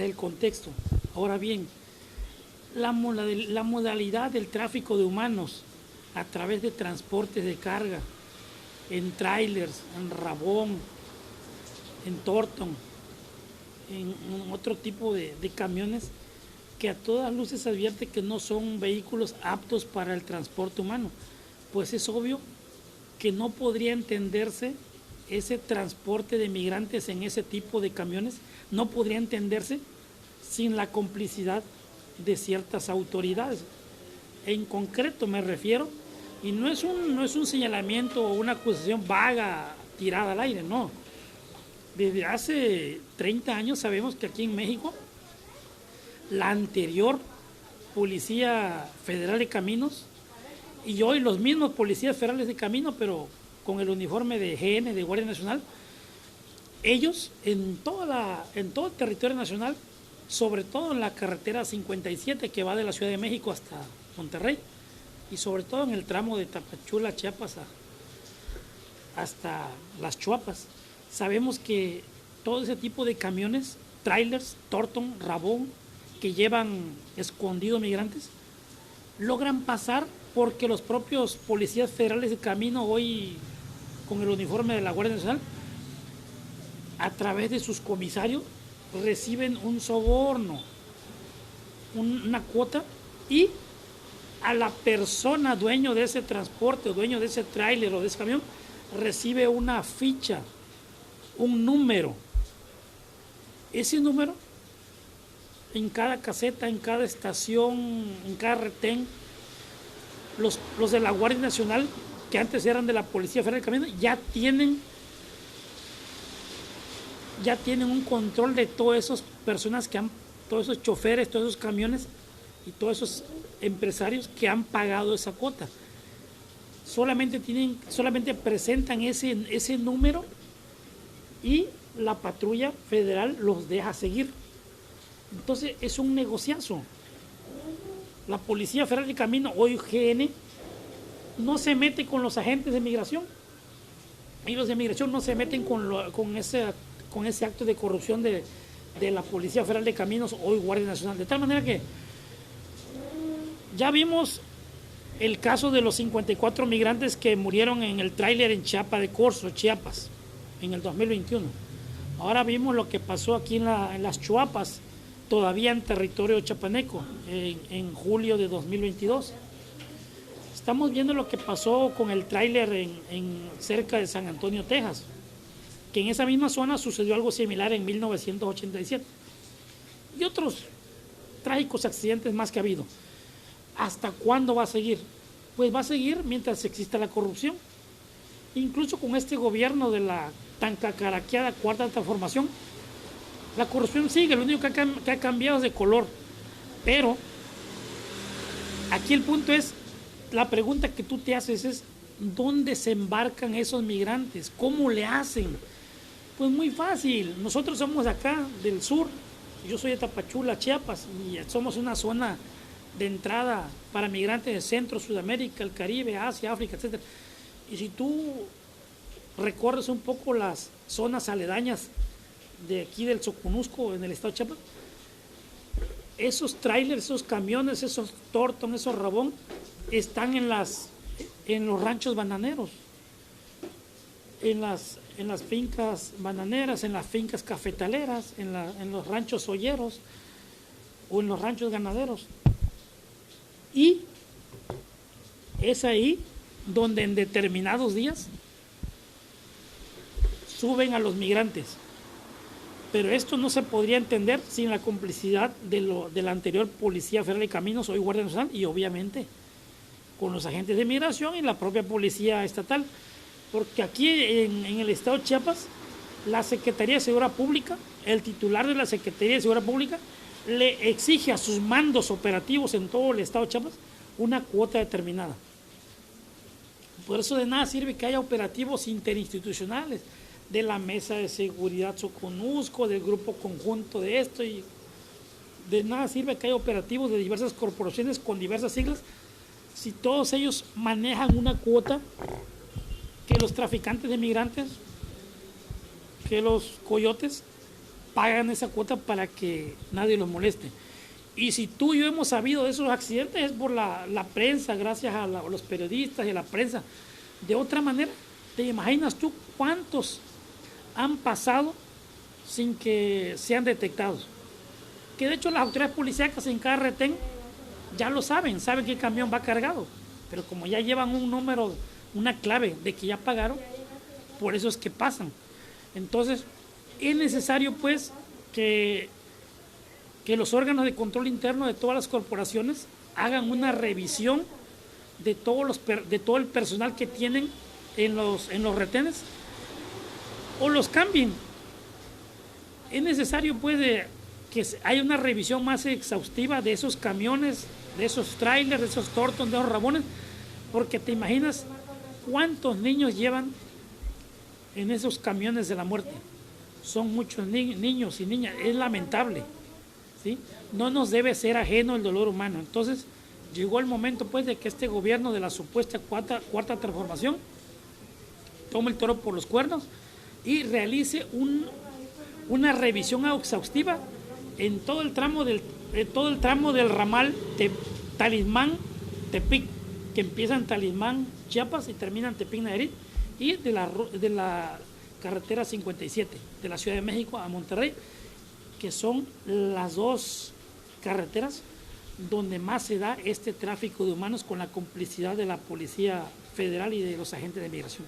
es el contexto. Ahora bien, la modalidad del tráfico de humanos a través de transportes de carga, en trailers, en Rabón, en Thornton, en otro tipo de camiones, que a todas luces advierte que no son vehículos aptos para el transporte humano. Pues es obvio que no podría entenderse ese transporte de migrantes en ese tipo de camiones, no podría entenderse sin la complicidad de ciertas autoridades. En concreto me refiero, y no es un señalamiento o una acusación vaga tirada al aire, no. Desde hace 30 años sabemos que aquí en México la anterior Policía Federal de Caminos y hoy los mismos policías federales de camino, pero con el uniforme de GN, de Guardia Nacional, ellos en todo el territorio nacional, sobre todo en la carretera 57 que va de la Ciudad de México hasta Monterrey, y sobre todo en el tramo de Tapachula, Chiapas, hasta Las Chuapas, sabemos que todo ese tipo de camiones, trailers, Thornton, Rabón, que llevan escondidos migrantes, logran pasar porque los propios policías federales de camino hoy con el uniforme de la Guardia Nacional, a través de sus comisarios, reciben un soborno, una cuota, y a la persona dueño de ese transporte o dueño de ese tráiler o de ese camión recibe una ficha, un número. Ese número, en cada caseta, en cada estación, en cada retén, los de la Guardia Nacional, que antes eran de la Policía Federal de Camino, ya tienen un control de todas esas personas todos esos choferes, todos esos camiones y todos esos empresarios que han pagado esa cuota. Solamente presentan ese número y la patrulla federal los deja seguir. Entonces es un negociazo. La Policía Federal de Camino, hoy GN, no se mete con los agentes de migración. Y los de migración no se meten con ese acto de corrupción de la Policía Federal de Caminos, hoy Guardia Nacional. De tal manera que ya vimos el caso de los 54 migrantes que murieron en el tráiler en Chiapa de Corzo, Chiapas, en el 2021. Ahora vimos lo que pasó aquí en Las Chuapas, todavía en territorio chapaneco, en julio de 2022. Estamos viendo lo que pasó con el tráiler cerca de San Antonio, Texas, que en esa misma zona sucedió algo similar en 1987. Y otros trágicos accidentes más que ha habido. ¿Hasta cuándo va a seguir? Pues va a seguir mientras exista la corrupción. Incluso con este gobierno de la tan cacaraqueada cuarta transformación, la corrupción sigue, lo único que ha cambiado es de color. Pero aquí el punto es, la pregunta que tú te haces es, ¿dónde se embarcan esos migrantes? ¿Cómo le hacen? Pues muy fácil, nosotros somos acá del sur, yo soy de Tapachula, Chiapas, y somos una zona de entrada para migrantes de Centro, Sudamérica, el Caribe, Asia, África, etc. Y si tú recorres un poco las zonas aledañas de aquí del Soconusco, en el estado de Chiapas, esos trailers, esos camiones, esos Thornton, esos Rabón, están en los ranchos bananeros, en las fincas bananeras, en las fincas cafetaleras, en los ranchos olleros o en los ranchos ganaderos. Y es ahí donde en determinados días suben a los migrantes. Pero esto no se podría entender sin la complicidad de la anterior Policía Federal de Caminos, hoy Guardia Nacional, y obviamente con los agentes de migración y la propia Policía Estatal. Porque aquí en el estado de Chiapas, la Secretaría de Seguridad Pública, el titular de la Secretaría de Seguridad Pública, le exige a sus mandos operativos en todo el estado de Chiapas una cuota determinada. Por eso de nada sirve que haya operativos interinstitucionales de la Mesa de Seguridad Soconusco, del Grupo Conjunto de esto, y de nada sirve que haya operativos de diversas corporaciones con diversas siglas si todos ellos manejan una cuota que los traficantes de migrantes, que los coyotes pagan esa cuota para que nadie los moleste. Y si tú y yo hemos sabido de esos accidentes es por la prensa, gracias a los periodistas y a la prensa. De otra manera, ¿te imaginas tú cuántos han pasado sin que sean detectados? Que de hecho las autoridades policíacas en cada retén ya lo saben que el camión va cargado, pero como ya llevan un número, una clave de que ya pagaron, por eso es que pasan. Entonces, es necesario pues que los órganos de control interno de todas las corporaciones hagan una revisión de todo el personal que tienen en los retenes o los cambien. Es necesario pues que haya una revisión más exhaustiva de esos camiones, de esos trailers, de esos tortos, de esos rabones, porque te imaginas cuántos niños llevan en esos camiones de la muerte. Son muchos niños y niñas, es lamentable, ¿sí? No nos debe ser ajeno el dolor humano. Entonces llegó el momento pues de que este gobierno de la supuesta cuarta transformación tome el toro por los cuernos y realice una revisión exhaustiva en todo el tramo del ramal de Talismán-Tepic, que empieza en Talismán, Chiapas y termina en Tepic, Nayarit, y de la carretera 57 de la Ciudad de México a Monterrey, que son las dos carreteras donde más se da este tráfico de humanos con la complicidad de la Policía Federal y de los agentes de migración.